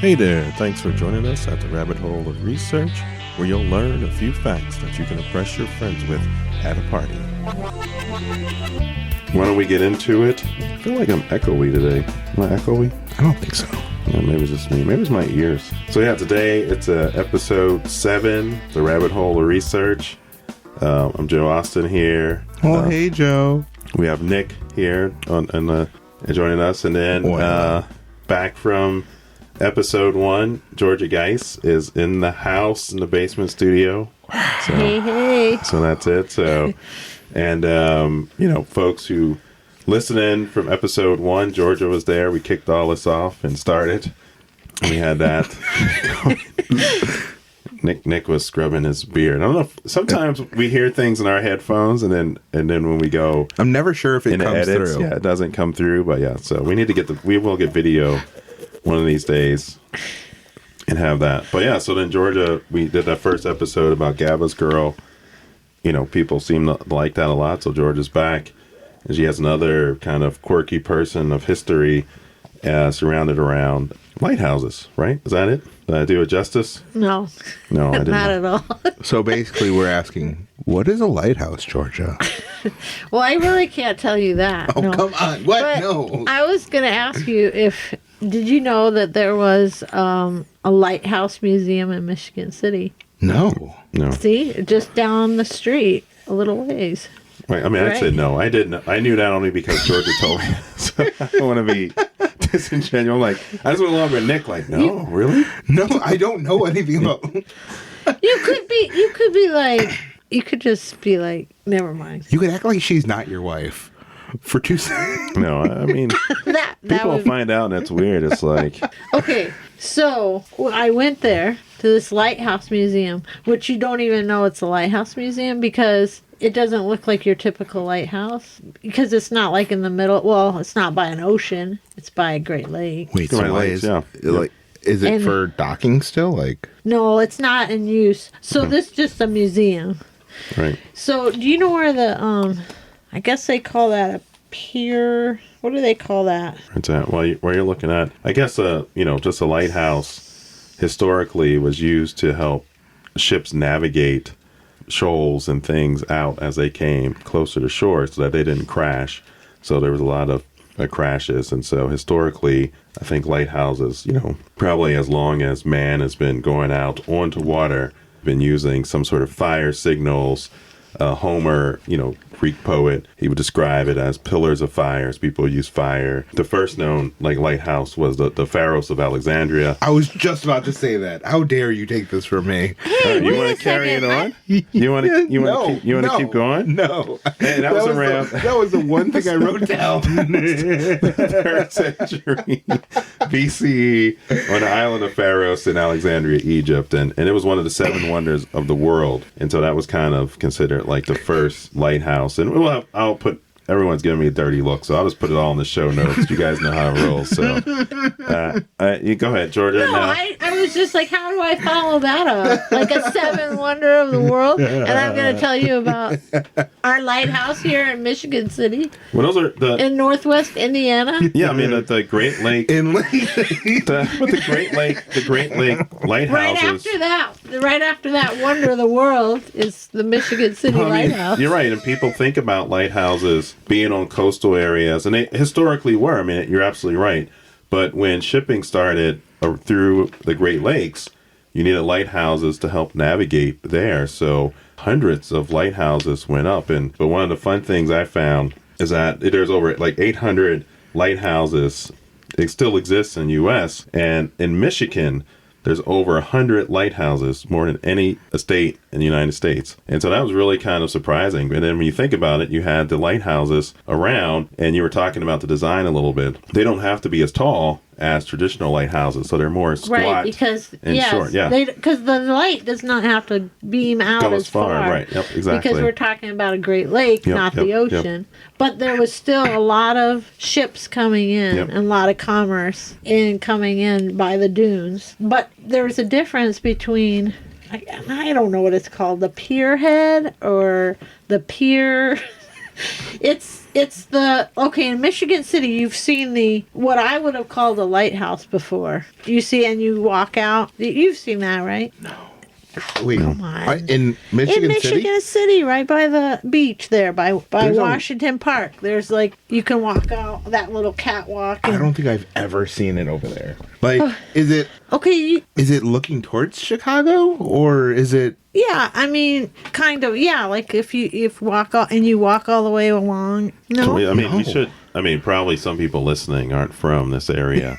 Hey there, thanks for joining us at the Rabbit Hole of Research, where you'll learn a few facts that you can impress your friends with at a party. Why don't we get into it? I feel like I'm echoey today. Am I echoey? I don't think so. Yeah, maybe it's just me. Maybe it's my ears. So yeah, today it's episode 7, the Rabbit Hole of Research. I'm Joe Austin here. Oh, hey, Joe. We have Nick here joining us, and then back from episode 1, Georgia Geis is in the house in the basement studio. So, hey. So that's it. So, and folks who listen in from episode 1, Georgia was there. We kicked all this off and started. We had that. Nick was scrubbing his beard. I don't know. Sometimes we hear things in our headphones, and then when we go, I'm never sure if it comes through. Yeah, it doesn't come through. But yeah, so we need to we will get video one of these days and have that. But yeah, so then Georgia, we did that first episode about Gabba's girl. You know, people seem to like that a lot. So Georgia's back, and she has another kind of quirky person of history surrounded around lighthouses, right? Is that it? Did I do it justice? No, I didn't. Not at all. So basically, we're asking, what is a lighthouse, Georgia? Well, I really can't tell you that. Oh, no. come on. What? But No. I was going to ask you did you know that there was a lighthouse museum in Michigan City? No. See, just down the street, a little ways. Right. I mean, I said no. I didn't. I knew that only because Georgia told me. So I don't want to be disingenuous. I'm like, I just went along with Nick. Like, no, really? No, I don't know anything about. You could just be like, never mind. You could act like she's not your wife for 2 seconds. No, I mean, people will find out, and it's weird. It's like, okay, so I went there to this lighthouse museum, which you don't even know it's a lighthouse museum because it doesn't look like your typical lighthouse because it's not like in the middle. Well, it's not by an ocean. It's by a Great Lake. Wait, so is it for docking still? Like, no, it's not in use. So this is just a museum. right. So do you know where the I guess they call that a pier. What do they call that? It's at where you're looking at. I guess just a lighthouse historically was used to help ships navigate shoals and things out as they came closer to shore so that they didn't crash. So there was a lot of crashes, and so historically I think lighthouses, probably as long as man has been going out onto water, been using some sort of fire signals. Homer, Greek poet, he would describe it as pillars of fires. People use fire. The first known lighthouse was the Pharos of Alexandria. I was just about to say that. How dare you take this from me? Hey, you want to carry it on? You want to keep going? No. Hey, that was around. That was the one thing I wrote down. 3rd century BCE on the island of Pharos in Alexandria, Egypt, and it was one of the 7 wonders of the world. And so that was kind of considered like the first lighthouse. And I'll put, everyone's giving me a dirty look, so I'll just put it all in the show notes. You guys know how it rolls. So you go ahead, Georgia. No, I was just like, how do I follow that up? Like a 7 wonder of the world, and I'm going to tell you about our lighthouse here in Michigan City. Well, those are in Northwest Indiana. Yeah, I mean the Great Lake the Great Lake lighthouses. Right after that wonder of the world is the Michigan City Lighthouse. You're right, and people think about lighthouses being on coastal areas, and they historically were. I mean, you're absolutely right. But when shipping started through the Great Lakes, you needed lighthouses to help navigate there. So hundreds of lighthouses went up. But one of the fun things I found is that there's over like 800 lighthouses. It still exists in the U.S. And in Michigan, there's over 100 lighthouses, more than any estate in the United States. And so that was really kind of surprising. And then when you think about it, you had the lighthouses around, and you were talking about the design a little bit. They don't have to be as tall as traditional lighthouses, so they're more squat and short. Yeah, because the light does not have to beam out as far. Right, yep, exactly. Because we're talking about a Great Lake, not the ocean. But there was still a lot of ships coming in and a lot of commerce coming in by the dunes. But there was a difference between, I don't know what it's called, the pier head or the pier It's the okay in Michigan City. You've seen the what I would have called a lighthouse before. You see, and you walk out. You've seen that, right? No. Wait, Come on. in Michigan City, right by the beach there, by There's Washington Park. There's like you can walk out that little catwalk. I don't think I've ever seen it over there. Like, is it okay? Is it looking towards Chicago or is it? Yeah, I mean, kind of. Yeah, like if you walk out and you walk all the way along. No, we should. I mean, probably some people listening aren't from this area.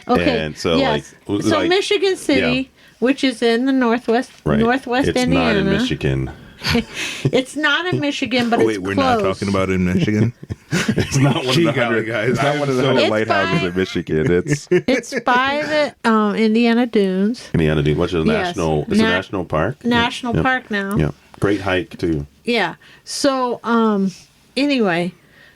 Okay. And so, yes. So Michigan City, which is in the northwest it's Indiana. Not in Michigan. It's not in Michigan, but it's we're close. not talking about in Michigan. It's not one of the 100 guys. It's not one of the 100 lighthouses in Michigan. It's by the Indiana Dunes. Indiana Dunes, which is a national. It's a national park. National park now. Yeah, great hike too. Yeah. So anyway.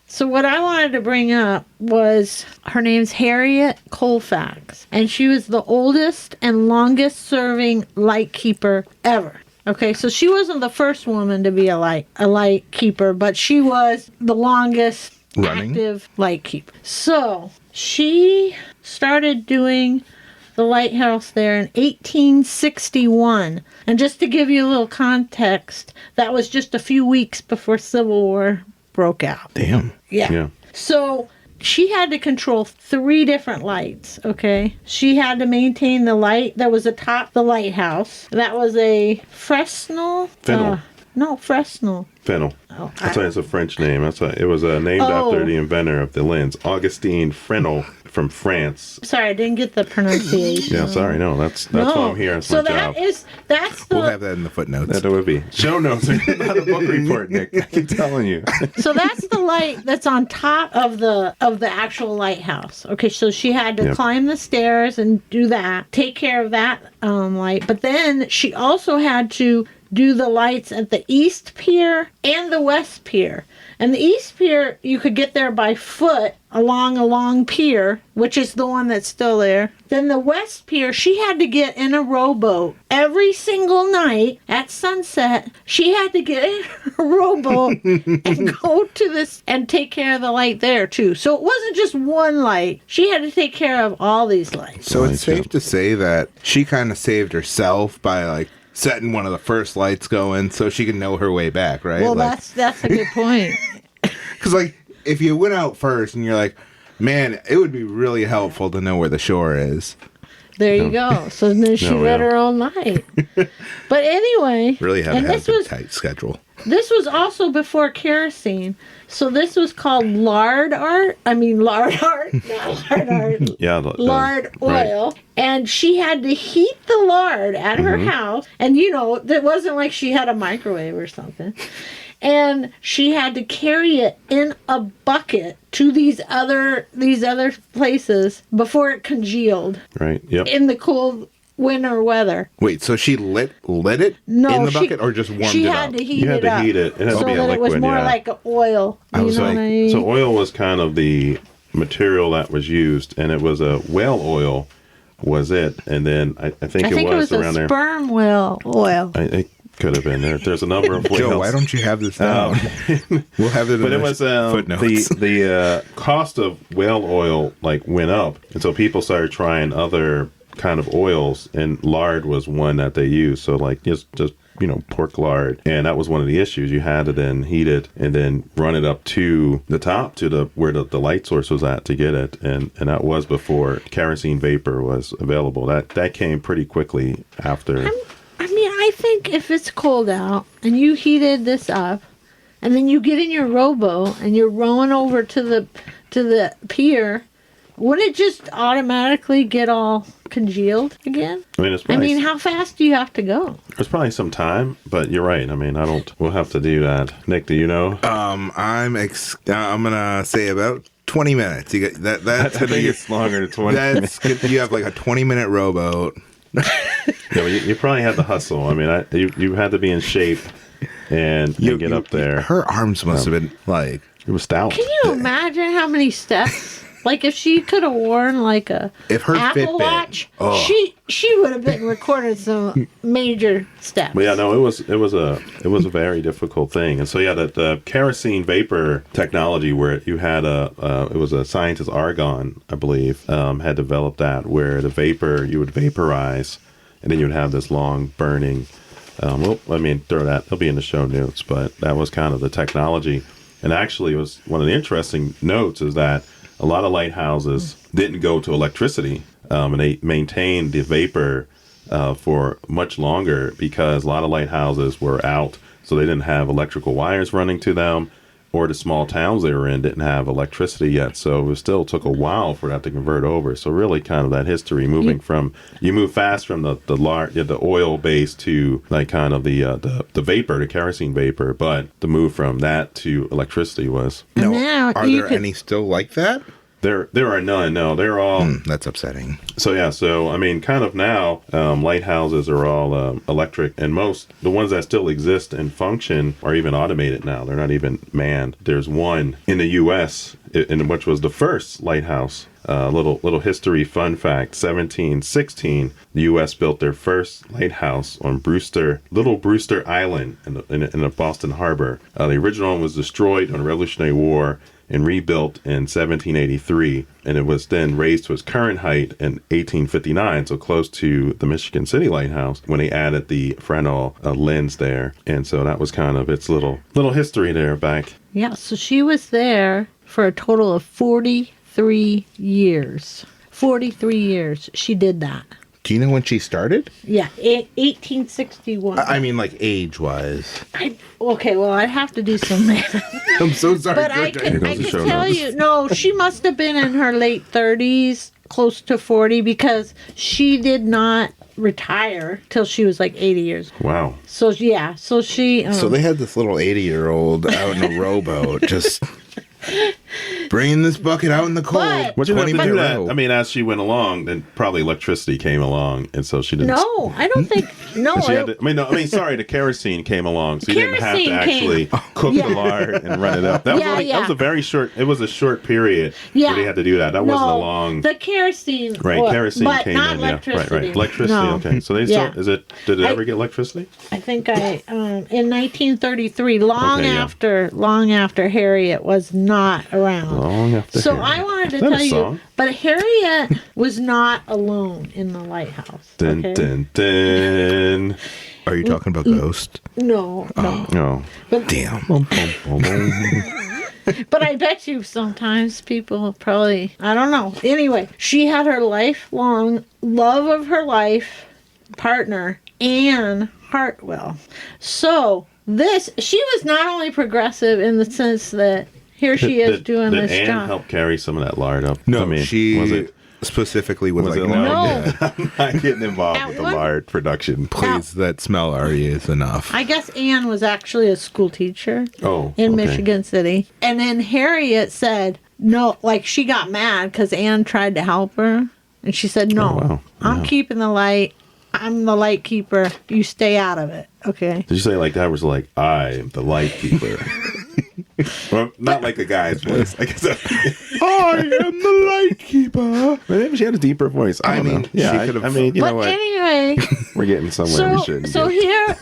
So what I wanted to bring up was her name's Harriet Colfax, and she was the oldest and longest serving lightkeeper ever. Okay, so she wasn't the first woman to be a lightkeeper, but she was the longest active lightkeeper. So she started doing the lighthouse there in 1861. And just to give you a little context, that was just a few weeks before Civil War broke out. Damn. Yeah. So she had to control 3 different lights, okay? She had to maintain the light that was atop the lighthouse. That was a Fresnel. Fennel. No, Fresnel. Fennel. That's why it's a French name. That's why it was named after the inventor of the lens, Augustin Fresnel from France. Sorry, I didn't get the pronunciation. Yeah, sorry. No, that's why I'm here. That's my job. That's the. We'll have that in the footnotes. That would be show notes, not a book report, Nick. I keep telling you. So that's the light that's on top of the actual lighthouse. Okay, so she had to climb the stairs and do that, take care of that light. But then she also had to do the lights at the East Pier and the West Pier. And the East Pier, you could get there by foot along a long pier, which is the one that's still there. Then the West Pier, she had to get in a rowboat. Every single night at sunset, she had to get in a rowboat and go to this and take care of the light there, too. So it wasn't just one light. She had to take care of all these lights. So it's safe to say that she kind of saved herself by, setting one of the first lights going so she can know her way back, right? Well, that's a good point. Because, if you went out first and you're like, man, it would be really helpful to know where the shore is. There you go. So then she read her own light. But anyway. Really had to have a tight schedule. This was also before kerosene. So this was called lard art. I mean, lard art. Not lard art. Yeah. Lard oil. Right. And she had to heat the lard at her house. And, it wasn't like she had a microwave or something. And she had to carry it in a bucket to these other places before it congealed. Right. Yep. In the cold winter weather. Wait, so she lit it in the bucket or just warmed it up? She had to heat it up. You had to heat it. It had to be a liquid, it was more like oil. So oil was kind of the material that was used, and it was a whale oil was it. And then I think it was around there. Sperm whale oil. It could have been there. There's a number of whales. Joe, why don't you have this down? We'll have it in the footnotes. The cost of whale oil went up, and so people started trying other kind of oils, and lard was one that they used. So just pork lard, and that was one of the issues. You had to then heat it and then run it up to the top to where the light source was at to get it, and that was before kerosene vapor was available. That came pretty quickly after. I think if it's cold out and you heated this up, and then you get in your rowboat and you're rowing over to the pier, wouldn't it just automatically get all congealed again? How fast do you have to go? There's probably some time, but you're right. We'll have to do that. Nick, do you know? I'm gonna say about 20 minutes. You get that. That's I think it's longer than 20. You have a 20-minute rowboat. Yeah, you probably had to hustle. You had to be in shape and get up there. Her arms must have been it was stout. Can you imagine how many steps Like if she could have worn like a If her Apple Fitbit, Watch, oh. she would have been recording some major steps. But yeah, no, it was a very difficult thing. And so yeah, the kerosene vapor technology where you had it was a scientist Argonne, I believe, had developed that, where the vapor you would vaporize, and then you would have this long burning. Well, I mean, throw that. It'll be in the show notes, but that was kind of the technology. And actually, it was one of the interesting notes is that a lot of lighthouses didn't go to electricity, and they maintained the vapor for much longer because a lot of lighthouses were out, so they didn't have electrical wires running to them, or the small towns they were in didn't have electricity yet. So it still took a while for that to convert over. So really kind of that history moving from, you move fast from the oil base to like kind of the vapor, the kerosene vapor, but the move from that to electricity was. And No, now are you there could- any still like that? There are none. No, they're all. That's upsetting. So I mean, kind of now, lighthouses are all electric, and the ones that still exist and function are even automated now. They're not even manned. There's one in the U.S. Which was the first lighthouse. Little history fun fact: 1716, the U.S. built their first lighthouse on Little Brewster Island in the Boston Harbor. The original one was destroyed in the Revolutionary War and rebuilt in 1783, and it was then raised to its current height in 1859, so close to the Michigan City Lighthouse, when they added the Fresnel lens there. And so that was kind of its little history there back. Yeah, so she was there for a total of 43 years. 43 years she did that. Do you know when she started? Yeah, 1861. I mean, like age-wise. Okay, well, I'd have to do some math. I'm so sorry. But I can tell you, no, she must have been in her late 30s, close to 40, because she did not retire till she was like 80 years. Wow. So, yeah, so she... So they had this little 80-year-old out in a rowboat just bringing this bucket out in the cold. But- Would you have to 20-minute do that? row. I mean, as she went along, then probably electricity came along, and so she didn't. No, I don't think... No, She had to, sorry, the kerosene came along, so you didn't have to Kerosene came. actually cook Yeah. the lard and run it up. That was Yeah, only, yeah. that was a very short. It was a short period Yeah. where they had to do that. That wasn't a no, long. the kerosene... Right, kerosene but came not in. electricity. Yeah, right. Electricity. No. Okay, so they Yeah. still did it I- ever get electricity? I think in 1933, long Okay, yeah. after Harriet was not around. Long after. So Harriet. I wanted to Is that a tell you, song? but Harriet was not alone in the lighthouse. Dun, Okay? dun, dun. Are you talking about Ghost? No, no. No. But, Damn. but I bet you sometimes people probably, I don't know. Anyway, she had her lifelong love of her life partner, Anne Hartwell. So she was not only progressive in the sense that here she is doing did this Anne job. help carry some of that lard up? No, I mean, she was it? specifically was Was like, it no, allowed? No. I'm not getting involved At with the one- lard production. please, that smell already is enough. I guess Anne was actually a school teacher Oh, in okay. Michigan City. And then Harriet said, no, like she got mad because Anne tried to help her. And she said, no, Oh, wow. I'm Yeah. keeping the light. I'm the light keeper. You stay out of it. Okay. Did you say like that was like I am the light keeper? Well, not like a guy's voice. I guess I am the light keeper. maybe she had a deeper voice. I don't mean, know. Yeah, she could've- I mean, you know But what? anyway, We're getting somewhere we shouldn't. so get.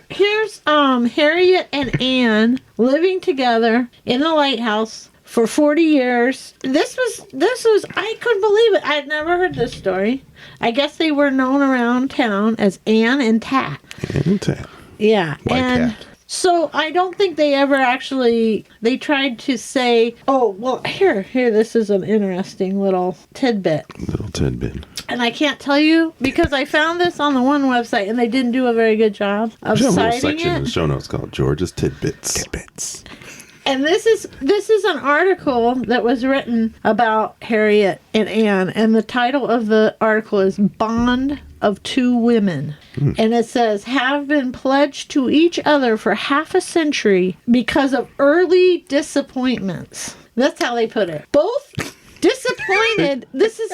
here's Harriet and Anne living together in the lighthouse for 40 years. This was I couldn't believe it. I had never heard this story. I guess they were known around town as Anne and Tat. And tap. Yeah. White and cat. so I don't think they ever actually they tried to say, oh, well, here, this is an interesting little tidbit. Little tidbit. And I can't tell you because I found this on the one website and they didn't do a very good job of There's a little citing section in the it. show notes called George's Tidbits. Tidbits. And this is an article that was written about Harriet and Anne, and the title of the article is Bond of Two Women. And it says, have been pledged to each other for half a century because of early disappointments. That's how they put it. Both disappointed. This is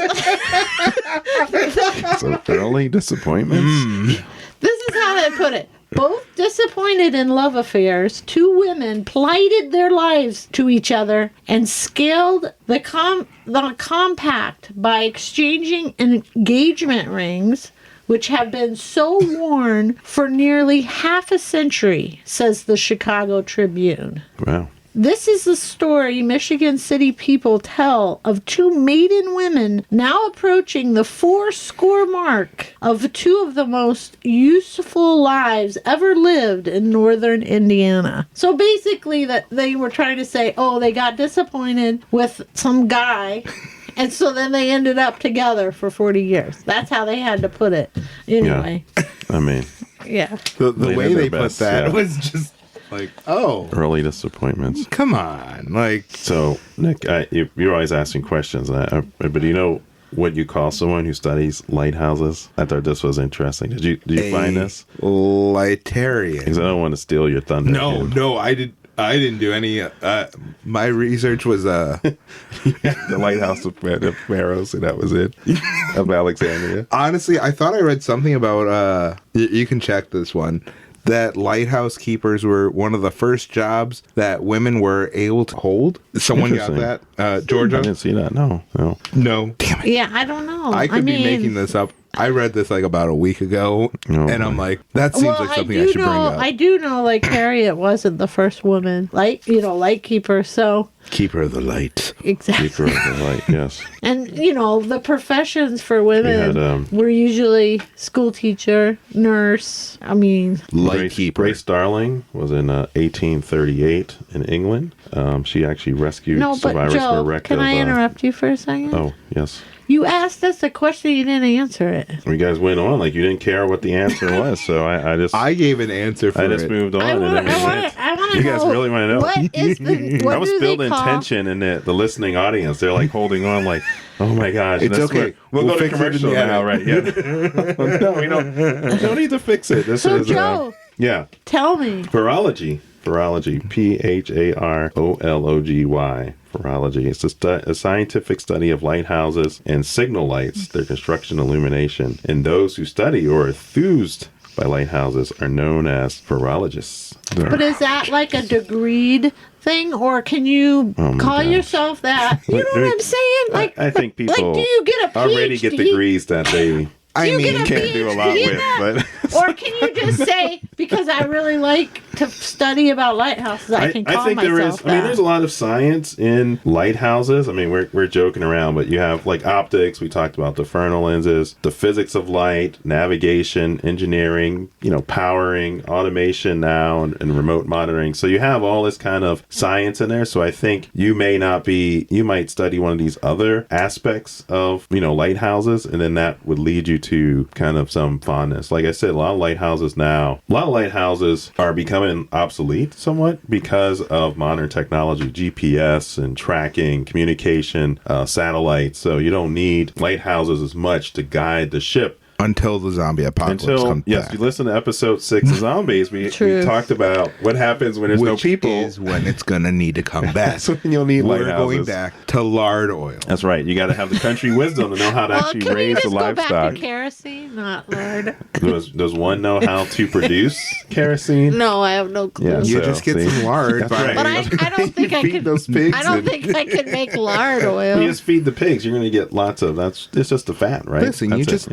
So early disappointments. this is how they put it. Both Disappointed in love affairs, two women plighted their lives to each other and scaled the compact by exchanging engagement rings, which have been so worn for nearly half a century, says the Chicago Tribune. Wow. This is the story Michigan City people tell of two maiden women now approaching the 40 mark of two of the most useful lives ever lived in northern Indiana. So basically that they were trying to say, oh, they got disappointed with some guy. And so then they ended up together for 40 years. That's how they had to put it. Anyway. Yeah. I mean, yeah. The They way did their they best, put that yeah. was just like, oh, early disappointments. come on. Like, So, Nick, you're always asking questions, but do you know what you call someone who studies lighthouses? I thought this was interesting. Did you find this? Lightarian. Because I don't want to steal your thunder. No, I didn't do any. My research was The Lighthouse of Pharaohs, and that was it. Of Alexandria. honestly, I thought I read something about. You can check this one. That lighthouse keepers were one of the first jobs that women were able to hold. Someone got Interesting. that? Georgia? I didn't see that. No. No. Damn it. Yeah, I don't know. I could be making this up. I read this like about a week ago, Oh, and I'm boy. like, that seems like something I should bring up. I do know, like, Harriet wasn't the first woman, lightkeeper, so... Keeper of the light. Exactly. Keeper of the light, yes. And, the professions for women We had, were usually school teacher, nurse, Light keeper. Grace Darling was in 1838 in England. She actually rescued no, but survivors from a Joe, wreck can of... I interrupt you for a second? Oh, yes. You asked us a question, you didn't answer it. You guys went on like you didn't care what the answer was, so I gave an answer for I just it. moved on. I want and then we went. to You know. guys really want to know? What is the... What I was do they building call... tension in the listening audience. They're like holding on, like, oh my gosh, It's that's okay. We'll go to fix it in commercial the now, edit. right? Yeah. No, we don't need to fix it. This So, is Joe, yeah. tell me. Pharology, Pharology. Pharology. It's a scientific study of lighthouses and signal lights, their construction, illumination, and those who study or are enthused by lighthouses are known as pharologists. But is that like a degreed thing, or can you my call gosh. yourself that? You know what I'm saying? Like, I think people do you get a PhD? already get degrees that they I you mean, get a can't do a lot PhD in with, that? but Or can you just say, because I really like to study about lighthouses, I can call think there is. myself I mean, that. there's a lot of science in lighthouses. I mean, we're joking around, but you have like optics. We talked about the Fresnel lenses, the physics of light, navigation, engineering, powering, automation now, and remote monitoring. So you have all this kind of science in there. So I think you might study one of these other aspects of lighthouses, and then that would lead you to kind of some fondness. Like I said, a lot of lighthouses are becoming obsolete somewhat because of modern technology, GPS and tracking, communication, satellites. So you don't need lighthouses as much to guide the ship. Until the zombie apocalypse comes Yes, back. you listen to episode 6 of Zombies. We True. talked about what happens when there's no Which people. is when it's going to need to come back. That's when you'll need We're lighthouses. going back to lard oil. That's right. You got to have the country wisdom to know how to actually can raise you the just go back livestock. to kerosene, not lard? Does one know how to produce kerosene? No, I have no clue. Yeah, You so, just get see? some lard. That's by- right. But I don't think I Feed could. those pigs I don't and- think I could make lard oil. You just feed the pigs. You're going to get lots of it's just the fat, right? Listen, That's you it, just,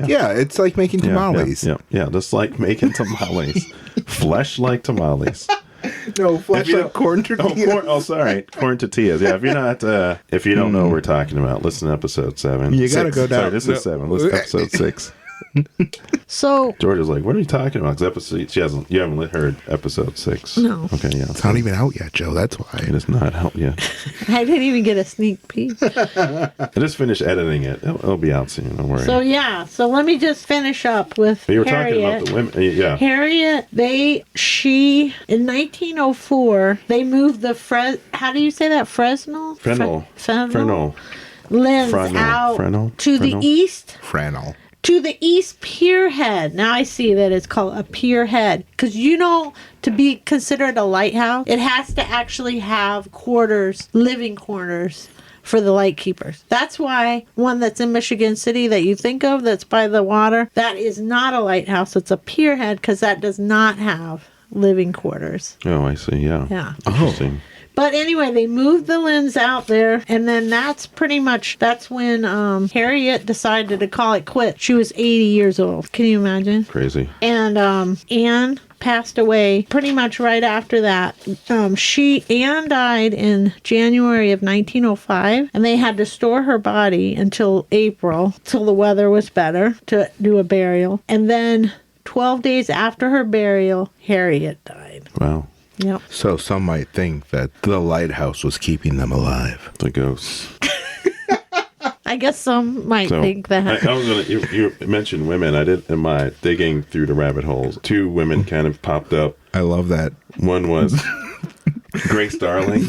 it's like making tamales. Yeah, just like making tamales. Flesh like tamales. No, flesh If you like corn tortillas. Corn tortillas. Yeah, if you don't know what we're talking about, listen to episode 7. You gotta 6. go down- Sorry, this is 7. Listen to episode 6. So Georgia's like, what are you talking about? 'Cause you haven't heard episode 6. No. Okay, yeah. It's not even out yet, Joe. That's why. It is not out yet. I didn't even get a sneak peek. I just finished editing it. It'll be out soon. Don't worry. So let me just finish up with But you were Harriet. talking about the women. Yeah. Harriet, in 1904, they moved how do you say that? Fresnel? Fresnel. Fresnel. Lens Fresnel. out Fresnel. to the Fresnel. east. Fresnel. To the east pier head. Now I see that it's called a pier head. Because to be considered a lighthouse, it has to actually have living quarters for the light keepers. That's why one that's in Michigan City that you think of that's by the water, that is not a lighthouse. It's a pier head because that does not have living quarters. Oh, I see. Yeah. Yeah. Interesting. But anyway, they moved the Lynns out there, and then that's when Harriet decided to call it quits. She was 80 years old. Can you imagine? Crazy. And Anne passed away pretty much right after that. Anne died in January of 1905, and they had to store her body until April, till the weather was better, to do a burial. And then 12 days after her burial, Harriet died. Wow. Yep. So some might think that the lighthouse was keeping them alive. The ghosts. I guess some might think that. I was gonna. You mentioned women. I did in my digging through the rabbit holes. 2 women kind of popped up. I love that. One was Grace Darling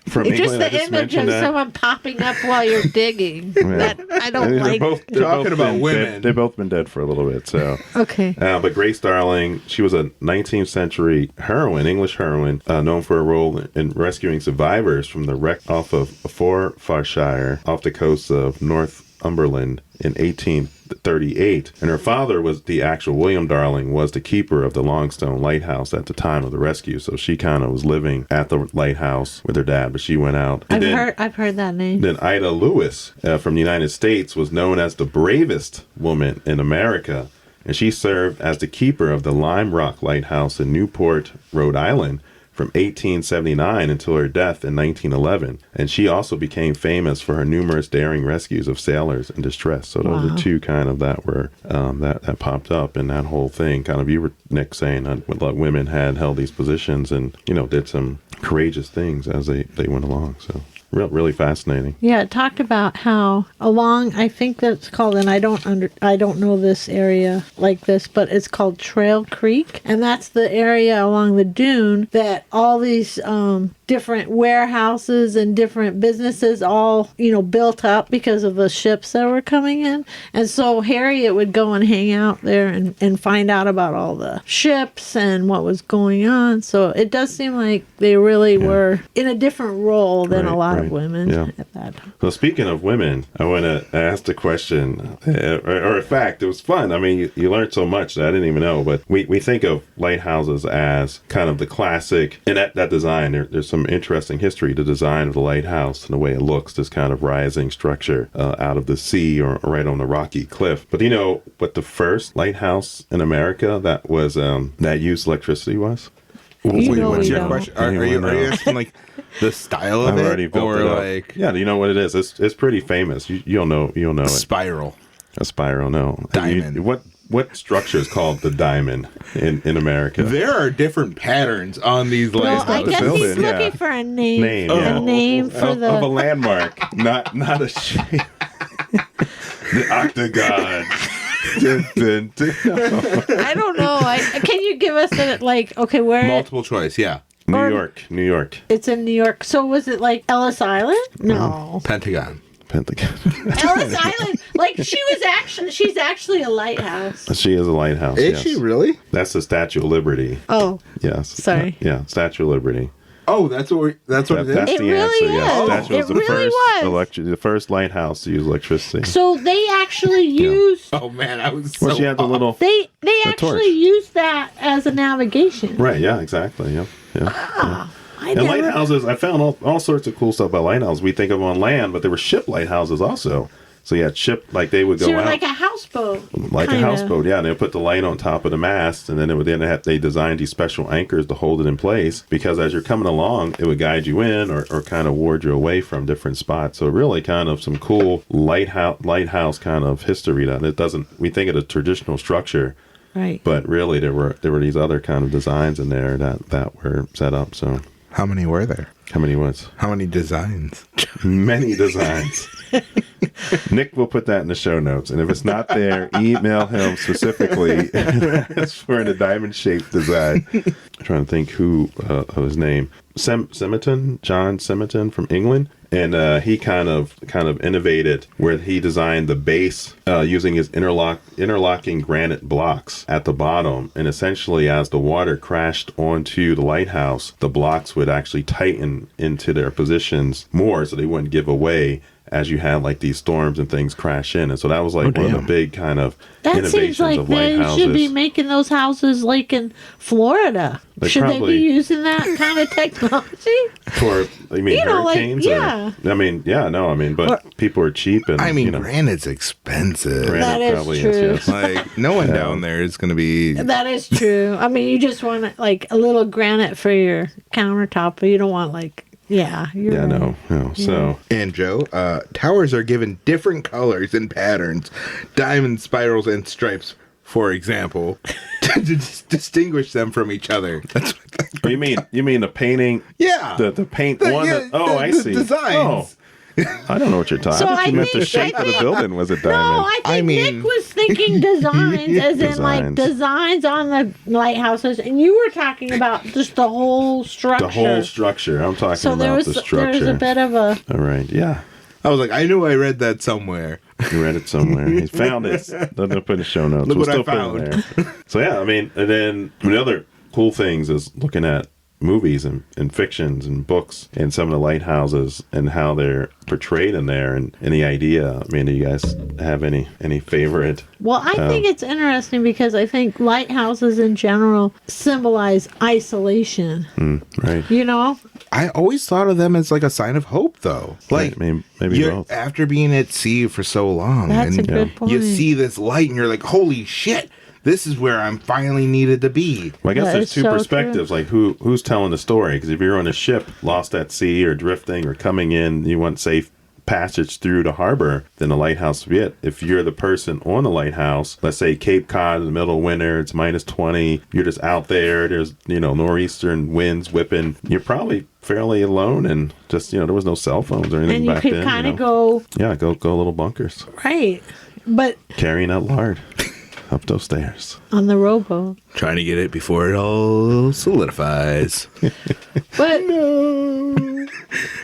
from It's just England. I the image mentioned of that. someone popping up while you're digging. That I don't They're like. they're Talking about been women. dead- they've both been dead for a little bit. So, Okay. but Grace Darling, she was a 19th century heroine, English heroine, known for a role in rescuing survivors from the wreck off of Forfarshire, off the coast of Northumberland in 1838. And her father was the actual William Darling, was the keeper of the Longstone Lighthouse at the time of the rescue. So she kind of was living at the lighthouse with her dad, but she went out. And I've heard that name. then Ida Lewis from the United States was known as the bravest woman in America, and she served as the keeper of the Lime Rock Lighthouse in Newport, Rhode Island, from 1879 until her death in 1911. And she also became famous for her numerous daring rescues of sailors in distress. So those are 2 kind of that were that popped up in that whole thing. Kind of, you were, Nick, saying that women had held these positions and, did some courageous things as they went along. So really fascinating. Yeah, it talked about how along, I think that's called, and I don't know this area like this, but it's called Trail Creek, and that's the area along the dune that all these different warehouses and different businesses all built up because of the ships that were coming in. And so Harriet would go and hang out there and find out about all the ships and what was going on. So it does seem like they really were in a different role than a lot of women at that time. So speaking of women, I want to ask the question, or in fact, it was fun. I mean, you learned so much that I didn't even know, but we think of lighthouses as kind of the classic, and that design, there's some interesting history, the design of the lighthouse and the way it looks, this kind of rising structure out of the sea or right on the rocky cliff. But what the first lighthouse in America that was that used electricity was? What's your question? Are you asking like the style of I've it, already built or it up. like Yeah, you know what it is? It's pretty famous. You'll know it. spiral? A spiral, no. Diamond. What structure is called the diamond in America? There are different patterns on these Well, I lighthouses. guess he's building, looking for a name. yeah. A name for of a landmark, not a shape. The octagon. I don't know. Can you give us where? Multiple choice, yeah. New York. It's in New York. So was it like Ellis Island? No. Pentagon. Pentagon. Ellis Island. She's actually a lighthouse. She is a lighthouse. Is yes. she really? That's the Statue of Liberty. Oh. Yes. Sorry. Yeah, Statue of Liberty. Oh, that's what it is. That's It the really answer. is. Yes. Oh. Statue was It the really first was. the first lighthouse to use electricity. So they actually used Oh man, I was so Well, she had the little they torch. actually used that as a navigation. right. Yeah, exactly. Yep. Yeah. Ah, I And never. lighthouses, I found all sorts of cool stuff about lighthouses. We think of on land, but there were ship lighthouses also. So you had ship, like they would go So you're out. like a houseboat. Like a kinda. houseboat, yeah. And they put the light on top of the mast, and then they designed these special anchors to hold it in place, because as you're coming along, it would guide you in or kind of ward you away from different spots. So really kind of some cool lighthouse kind of history that it doesn't, we think of the traditional structure, Right. but really there were these other kind of designs in there that were set up. So How many were there? how many was? How many designs? Many designs. Nick will put that in the show notes, and if it's not there, email him specifically. It's for the diamond-shaped design. I'm trying to think who of his name. John Simonton from England, and he kind of innovated where he designed the base using his interlocking granite blocks at the bottom, and essentially as the water crashed onto the lighthouse, the blocks would actually tighten into their positions more, so they wouldn't give away as you had like these storms and things crash in. And so that was like one of the big kind of That innovations seems like of they lighthouses. should be making those houses like in Florida. Should they probably- be using that kind of technology? For, you mean hurricanes? yeah. I mean, yeah, no, I mean, but people are cheap and, I mean, you know, granite's expensive. granite That is probably true. is, yes. Like, no one down there is going to be... That is true. I mean, you just want like a little granite for your countertop, but you don't want like, you're Yeah, right. no. So, And Joe, towers are given different colors and patterns, diamond spirals and stripes, for example, to distinguish them from each other. That's what oh, you mean the painting? Yeah. The paint one? I see. Designs. Oh, I don't know what you're talking So about. I thought you meant the think- shape I of the think- building was a No, diamond. I think Nick was thinking designs, as in like Designs. designs on the lighthouses, and you were talking about just the whole structure. The whole structure. I'm talking So there about was the structure. there was a bit of a All right. Yeah. I was like, I knew I read that somewhere. You read it somewhere. He found it. They'll put in the show notes. Look We'll what I still put it found. there. So yeah, I mean, and then the other cool things is looking at movies and fictions and books and some of the lighthouses and how they're portrayed in there and the idea. I mean, do you guys have any favorite? Well, I think it's interesting because I think lighthouses in general symbolize isolation. Right. You know? I always thought of them as like a sign of hope, though. Like, Right, maybe you're, both. after being at sea for so long, That's a and good point. you see this light and you're like, holy shit, this is where I'm finally needed to be. Well, I guess That there's is two so perspectives. Like who's telling the story? Because if you're on a ship lost at sea or drifting or coming in, you want safe passage through the harbor, then the lighthouse would be it. If you're the person on the lighthouse, let's say Cape Cod in the middle of winter, it's minus 20, you're just out there, there's, northeastern winds whipping, you're probably fairly alone and just, there was no cell phones or anything And you back could then. kind of go, Yeah, go little bunkers. right. But Carrying that lard up those stairs. on the rowboat. Trying to get it before it all solidifies. But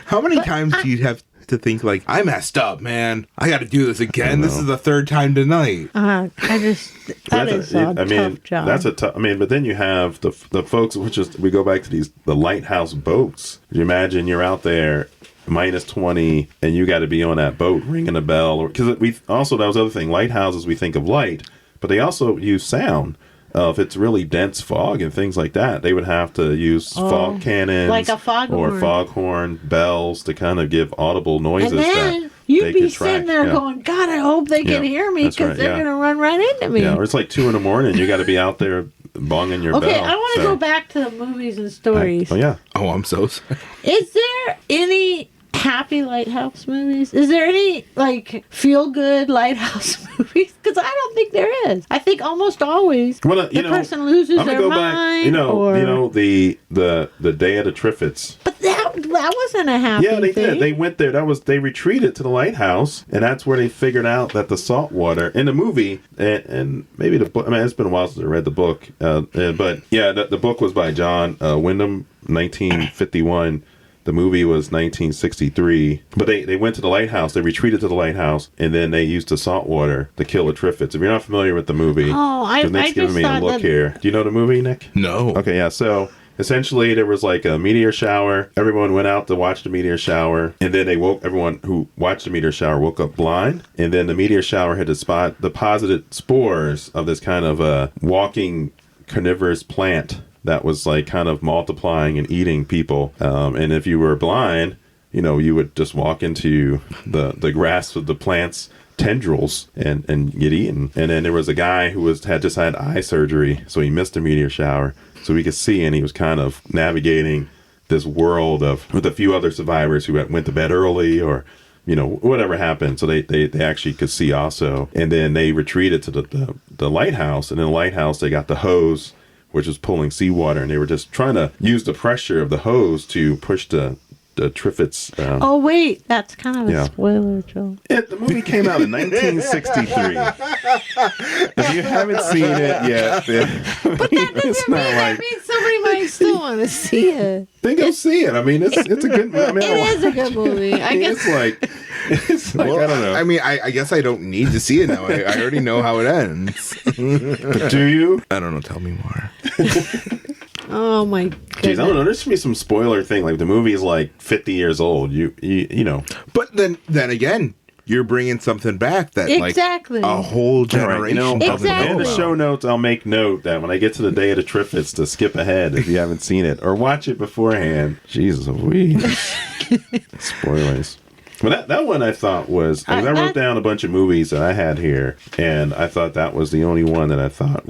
How many times do you have to think like, I messed up, man. I got to do this again. This is the third time tonight. that is a tough job. That's a tough. I mean, but then you have the folks, we go back to the lighthouse boats. You imagine you're out there minus 20 and you got to be on that boat ringing a bell, because that was the other thing. Lighthouses, we think of light, but they also use sound. If it's really dense fog and things like that, they would have to use fog cannons, like a foghorn. or foghorn bells to kind of give audible noises. and then that you'd they be could sitting track. there Yeah. going, God, I hope they can Yeah, hear me that's because right, they're yeah. going to run right into me. Yeah, or it's like 2 a.m. You got to be out there bonging your Okay, bell. I want to go back to the movies and stories. Oh yeah. Oh, I'm so sorry. Is there any happy lighthouse movies? Is there any like feel good lighthouse movies? Because I don't think there is. I think almost always Well, the person loses I'm gonna their go mind. back. or, The day of the Triffids. but that wasn't a happy Yeah, they thing. did. They went there. They retreated to the lighthouse, and that's where they figured out that the salt water in the movie and maybe the book. I mean, it's been a while since I read the book, but yeah, the book was by John Wyndham, 1951. The movie was 1963, but they went to the lighthouse. They retreated to the lighthouse, and then they used the salt water to kill the Triffids. If you're not familiar with the movie, Oh, I 'cause Nick's just giving me a thought look that- here. Do you know the movie, Nick? No. Okay, yeah. So essentially, there was like a meteor shower. Everyone went out to watch the meteor shower, and then everyone who watched the meteor shower woke up blind. And then the meteor shower had deposited spores of this kind of walking carnivorous plant that was like kind of multiplying and eating people. And if you were blind, you would just walk into the grasp of the plant's tendrils and get eaten. And then there was a guy who had just had eye surgery, so he missed the meteor shower, so he could see, and he was kind of navigating this world with a few other survivors who went to bed early or whatever happened. So they actually could see also. And then they retreated to the lighthouse, and in the lighthouse they got the hose, which was pulling seawater, and they were just trying to use the pressure of the hose to push the Triffids. Oh wait, that's kind of a Yeah. spoiler, Joe. The movie came out in 1963. If you haven't seen it yet, But that doesn't mean that means somebody might still want to see it. then go see it. I mean, it's a good movie. I mean, It is a good movie. I guess. It's like I don't know. I mean, I guess I don't need to see it now. I already know how it ends. But do you? I don't know. Tell me more. Oh my goodness. Jeez, I don't know. There should be some spoiler thing. Like the movie is like 50 years old. You know. But then again, you're bringing something back that Exactly. like a whole generation. All right, doesn't know in the about. show notes, I'll make note that when I get to the day of the Triffids to skip ahead if you haven't seen it or watch it beforehand. Jesus, spoilers. But that one I thought was, I wrote down a bunch of movies that I had here, and I thought that was the only one that I thought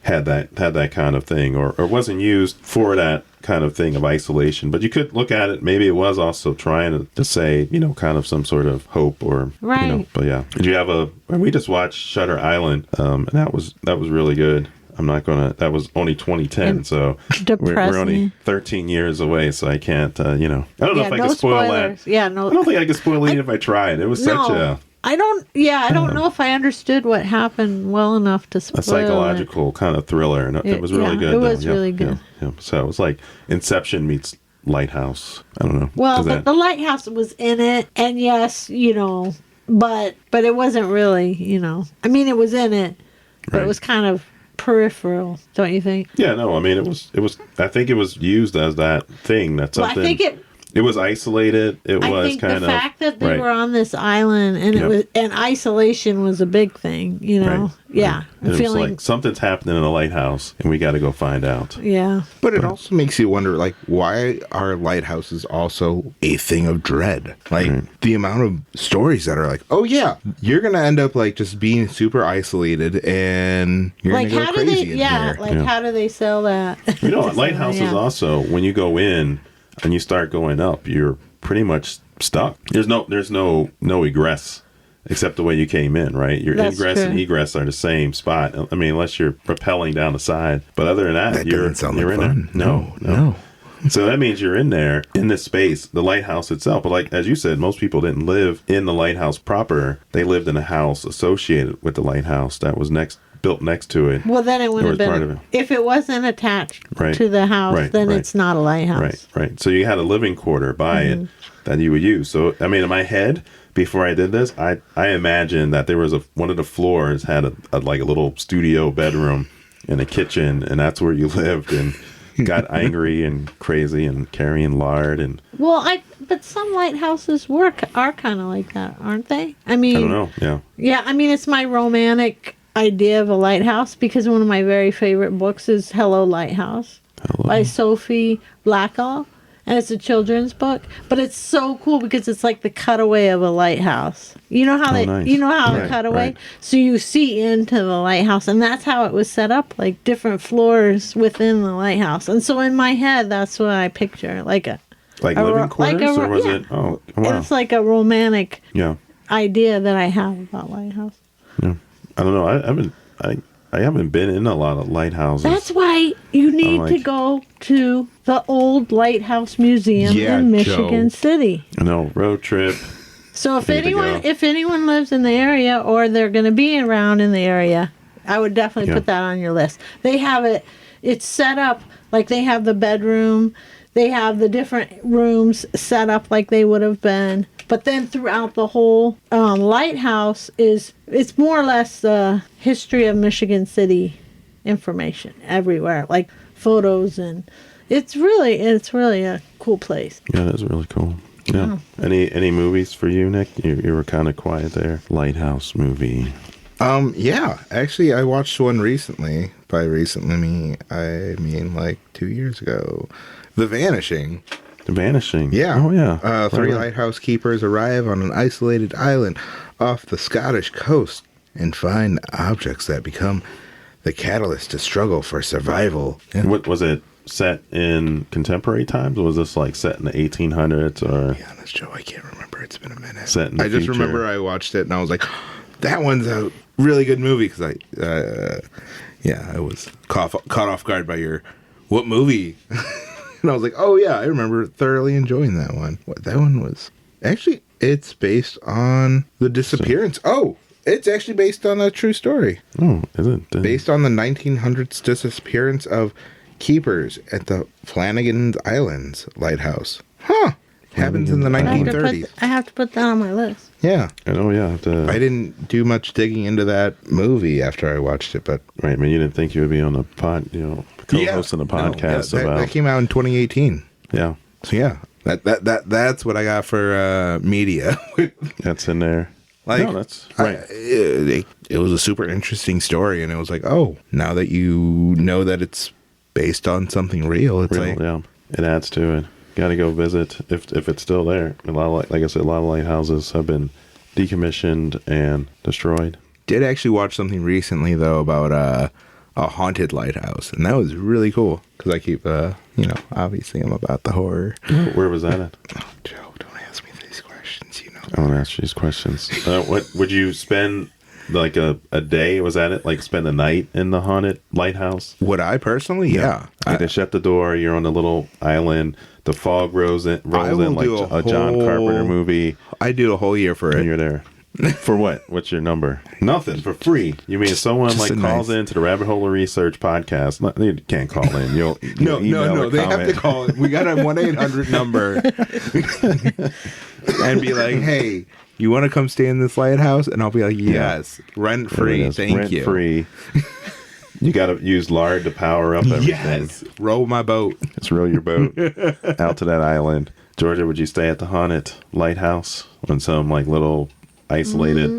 had that kind of thing, or wasn't used for that kind of thing of isolation. But you could look at it, maybe it was also trying to say, kind of some sort of hope or, right. But yeah. Did you have we just watched Shutter Island, and that was really good. I'm not gonna. That was only 2010, and so we're only 13 years away. So I can't. I don't know if I could spoil spoilers. that. Yeah, no. I don't think I could spoil it if I tried. It was such a. I don't. Yeah, I don't know if I understood what happened well enough to spoil a psychological kind of thriller, and it was really good. It was really good. Yeah. So it was like Inception meets Lighthouse. I don't know. Well, the Lighthouse was in it, and yes, but it wasn't really, I mean, it was in it, but it was kind of peripheral, don't you think? Yeah, no, I mean it was I think it was used as that thing. That's something. Well, I think it was isolated. I think the fact that they were on this island and isolation was a big thing, Right. Yeah. And it was like something's happening in a lighthouse and we got to go find out. Yeah. But it also makes you wonder, like, why are lighthouses also a thing of dread? Like, the amount of stories that are like, oh yeah, you're going to end up like just being super isolated and you're going to go crazy in here. How do they sell that? Lighthouses also, when you go in and you start going up, you're pretty much stuck. There's no egress except the way you came in, right? Your ingress and egress are the same spot. I mean, unless you're propelling down the side. But other than that you're in fun. It. No. So that means you're in there, in this space, the lighthouse itself. But like, as you said, most people didn't live in the lighthouse proper. They lived in a house associated with the lighthouse that was built next to it. Well, then it would have been, if it wasn't attached to the house, then it's not a lighthouse. Right. So you had a living quarter by it that you would use. So, I mean, in my head, before I did this, I imagined that there was one of the floors had a little studio bedroom and a kitchen, and that's where you lived and got angry and crazy and carrying lard and. But some lighthouses are kind of like that, aren't they? I mean, I don't know. Yeah. Yeah, I mean, it's my romantic idea of a lighthouse because one of my very favorite books is Hello, Lighthouse by Sophie Blackall, and it's a children's book, but it's so cool because it's like the cutaway of a lighthouse. You know how the cutaway, right. So you see into the lighthouse, and that's how it was set up, like different floors within the lighthouse. And so in my head, that's what I picture, like living quarters, or was it? Oh, wow. It's like a romantic idea that I have about lighthouse. Yeah. I don't know. I haven't been in a lot of lighthouses. That's why you need to go to the old Lighthouse Museum in Michigan City. I know, road trip. So if anyone lives in the area or they're going to be around in the area, I would definitely put that on your list. They have it's set up like they have the bedroom, they have the different rooms set up like they would have been. But then throughout the whole lighthouse it's more or less the history of Michigan City information everywhere, like photos, and it's really a cool place. Yeah, that's really cool. Yeah. Oh. Any movies for you, Nick? You were kind of quiet there. Lighthouse movie. Yeah, actually I watched one recently. By recently I mean like 2 years ago. The Vanishing. The Vanishing. Yeah. Oh, yeah. Three lighthouse keepers arrive on an isolated island off the Scottish coast and find objects that become the catalyst to struggle for survival. Yeah. What was it? Set in contemporary times, or was this like set in the 1800s? Or, to be honest, Joe, I can't remember. It's been a minute. Set in the I just remember I watched it and I was like, that one's a really good movie because I was caught off guard by your what movie. And I was like, oh, yeah, I remember thoroughly enjoying that one. That one was... Actually, it's based on the disappearance. It's actually based on a true story. Oh, is it? Based on the 1900s disappearance of keepers at the Flanagan's Islands lighthouse. Huh. Happens in the I have to 1930s. I have to put that on my list. Yeah. I know, yeah. I didn't do much digging into that movie after I watched it, but Right, man. You didn't think you would be on the co-hosting a podcast about. that came out in 2018. Yeah, So yeah, that's what I got for media. that's in there. Like, No, that's right. It was a super interesting story, and it was like, oh, now that you know that it's based on something real, it's like, Yeah, it adds to it. Got to go visit if it's still there. A lot of, like I said, a lot of lighthouses have been decommissioned and destroyed. did actually watch something recently though about a haunted lighthouse, and that was really cool because I keep, obviously I'm about the horror. Where was that at? Oh, Joe, don't ask me these questions. You know. I want to ask you these questions. What would you spend like a day? Was that it? Like spend a night in the haunted lighthouse? Would I personally? Yeah. Like they shut the door. You're on the little island. The fog rolls in like a John Carpenter movie. I do a whole year for And it. you're there. For what? What's your number? Nothing. For free. You mean someone Just like a calls nice- into the Rabbit Hole of Research podcast? No, you can't call in. You'll No, email or they have comment. to call it. We got a 1-800 number and be like, hey, you want to come stay in this lighthouse? And I'll be like, yes, rent There it free. is. Thank Rent you. free. You got to use lard to power up everything. Yes, row my boat. Just row your boat out to that island. Georgia, would you stay at the haunted lighthouse on some like little isolated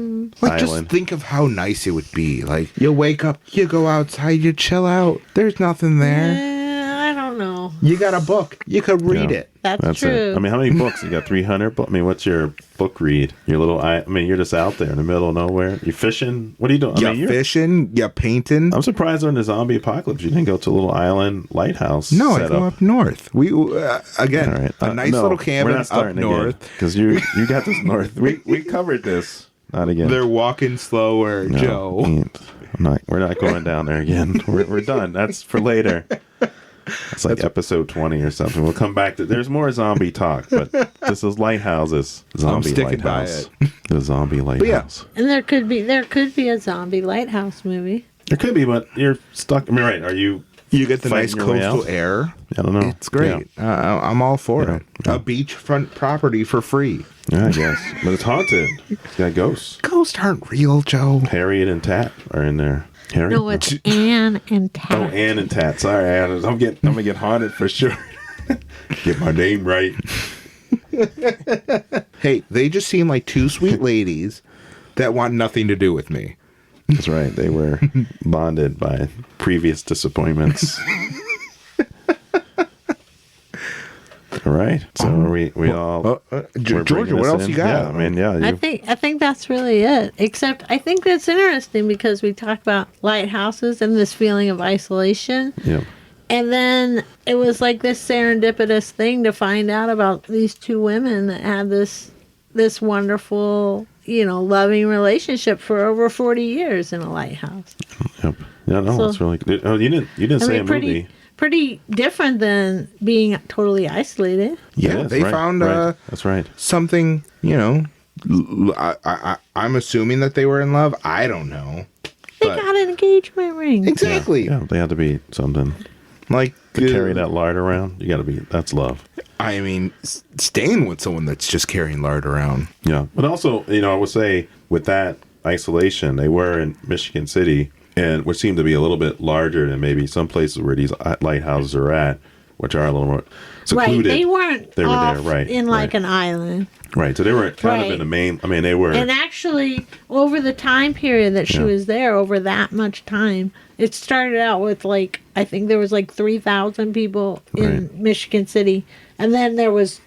Like, just island? think of how nice it would be. Like, you wake up, you go outside, you chill out. There's nothing there. I don't know. You got a book. You could read Yeah. it. That's true. it. I mean, how many books? You got 300? I mean, what's your book read? Your little, I mean, you're just out there in the middle of nowhere. You fishing? What are you doing? You I mean, you're, fishing, you painting. I'm surprised during the zombie apocalypse you didn't go to a little island lighthouse. No, I set go up north. We again, All right. a nice No, little we're cabin not up starting north. because you got this north. We covered this. Not again. They're walking slower, No, Joe. we're not going down there again. We're done. That's for later. It's like episode 20 or something. We'll come back to. There's more zombie talk, but this is Lighthouses. Zombie sticking by Lighthouse. The zombie lighthouse. And there could be a zombie lighthouse movie. There could be, but you're stuck. I mean, right? Are you? You get the nice fighting your way coastal out? air. I don't know. It's great. I'm all for Yeah. it. A beachfront property for free. Yeah, I guess. But it's haunted. It's got ghosts. Ghosts aren't real, Joe. Harriet and Tat are in there. Harriet? No, it's Anne and Tat. Oh, Ann and Tat. Sorry, Adam. I'm gonna get haunted for sure. Get my name right. Hey, they just seem like two sweet ladies that want nothing to do with me. That's right. They were bonded by previous disappointments. All right. So are we all. we're Georgia, bringing what this else in? you got? Yeah, I mean, yeah. I think that's really it. Except I think that's interesting because we talked about lighthouses and this feeling of isolation. Yeah. And then it was like this serendipitous thing to find out about these two women that had this wonderful, loving relationship for over 40 years in a lighthouse. Yep. Yeah. No, So- it's really good. Oh, you didn't say a movie. Pretty different than being totally isolated. Yeah, It is, they right, found right. That's right. something, I'm assuming that they were in love. I don't know. They But- got an engagement ring. Exactly. Yeah, they had to be something Like, to carry that lard around. You got to be. That's love. I mean, staying with someone that's just carrying lard around. Yeah, but also, I would say with that isolation, they were in Michigan City, and which seemed to be a little bit larger than maybe some places where these lighthouses are at, which are a little more secluded. Right, they weren't They were off there, right, in like right. an island. Right, so they were kind of Right. in the main. I mean, they were. And actually, over the time period that she Yeah. was there, over that much time, it started out with I think there was 3,000 people in Right. Michigan City, and then there was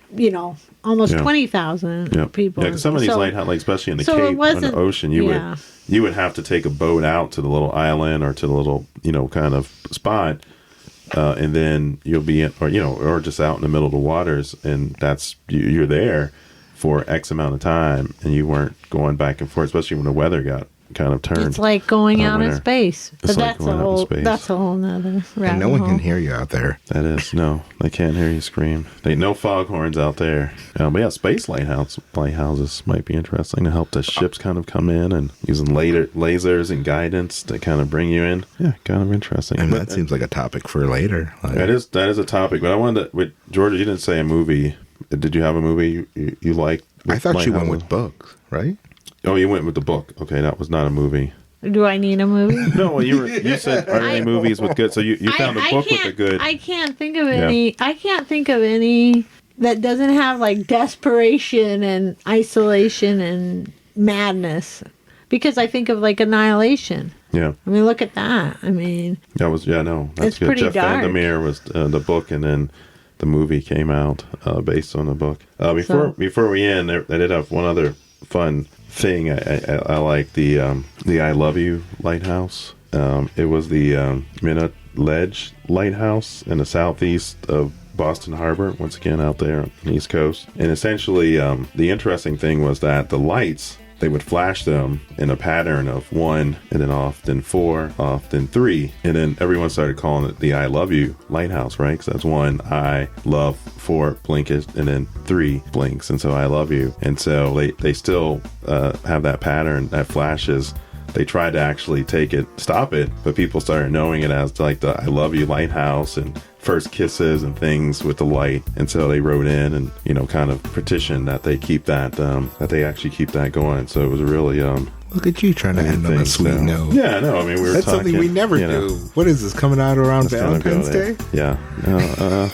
almost Yeah. 20,000 Yeah, people. Yeah, 'cause some of these So- lighthouses, like especially in the so it Cape, on the wasn't- ocean, yeah. you would have to take a boat out to the little island or to the little kind of spot, and then you'll be in, or just out in the middle of the waters, and that's you're there for X amount of time, and you weren't going back and forth, especially when the weather got kind of turned. It's like going out in winter. space, but It's like that's going a out in whole space. that's a whole nother rabbit And no one hole. can hear you out there. That is no, they can't hear you scream. They no foghorns out there. But yeah, space lighthouses might be interesting to help the ships kind of come in and using lasers and guidance to kind of bring you in. Yeah, kind of interesting. And that seems like a topic for later. Like, That is a topic. But I wanted to, with Georgia, you didn't say a movie. Did you have a movie you liked? I thought she went Lighthouses? with books, right? Oh, you went with the book. Okay, that was not a movie. Do I need a movie? No, well, you said are there any movies with good? So you found a book with a good. I can't think of any. I can't think of any that doesn't have like desperation and isolation and madness. Because I think of like Annihilation. Yeah, I mean, look at that. I mean, that was that's It's good. pretty Jeff dark. Vandermeer was the book, and then the movie came out based on the book. Before we end, I did have one other fun thing. I like the I Love You Lighthouse. It was the Minute Ledge Lighthouse in the southeast of Boston Harbor, once again out there on the East Coast. And essentially, the interesting thing was that the lights, they would flash them in a pattern of 1, and then off, then 4, off, then 3. And then everyone started calling it the I Love You Lighthouse, right? Because that's 1, I love, 4, blink it, and then 3 blinks. And so I love you. And so they still have that pattern that flashes. They tried to actually stop it, but people started knowing it as like the I Love You Lighthouse and first kisses and things with the light. And so they wrote in and, kind of petitioned that they keep that, that they actually keep that going. So it was a really, Look at you trying to end on a sweet note. Yeah, no, I mean, That's something we never do. What is this, coming out around Valentine's Day? Yeah.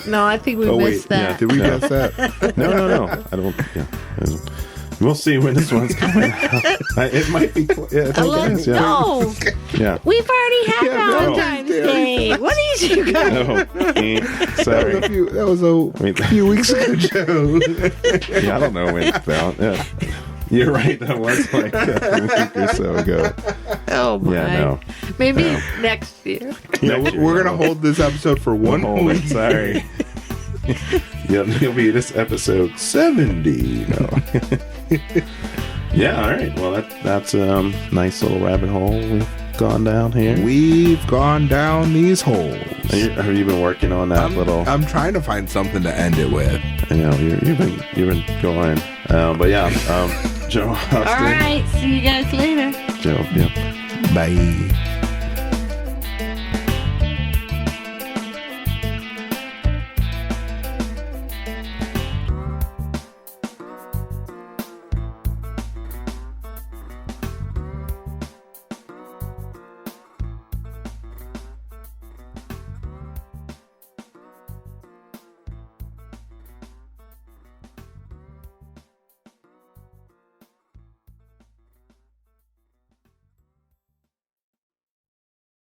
no, I think we missed that. Yeah, did we miss that? No. I don't, yeah. We'll see when this one's coming out. It might be. Yeah, No, yeah. we've already had Yeah, Valentine's Day. What are you guys? No, sorry. That was a few weeks ago, Joe. Yeah, I don't know when it's out. Yeah. You're right. That was like a week or so ago. Oh my! Yeah, no. Maybe next year. We're gonna hold this episode for one week. Sorry. You'll be this episode 70. No. Yeah. All right. Well, that's a nice little rabbit hole we've gone down here. We've gone down these holes. Have you been working on that little? I'm trying to find something to end it with. You've been going. But yeah. Joe. All right. See you guys later. Joe. Yeah. Bye.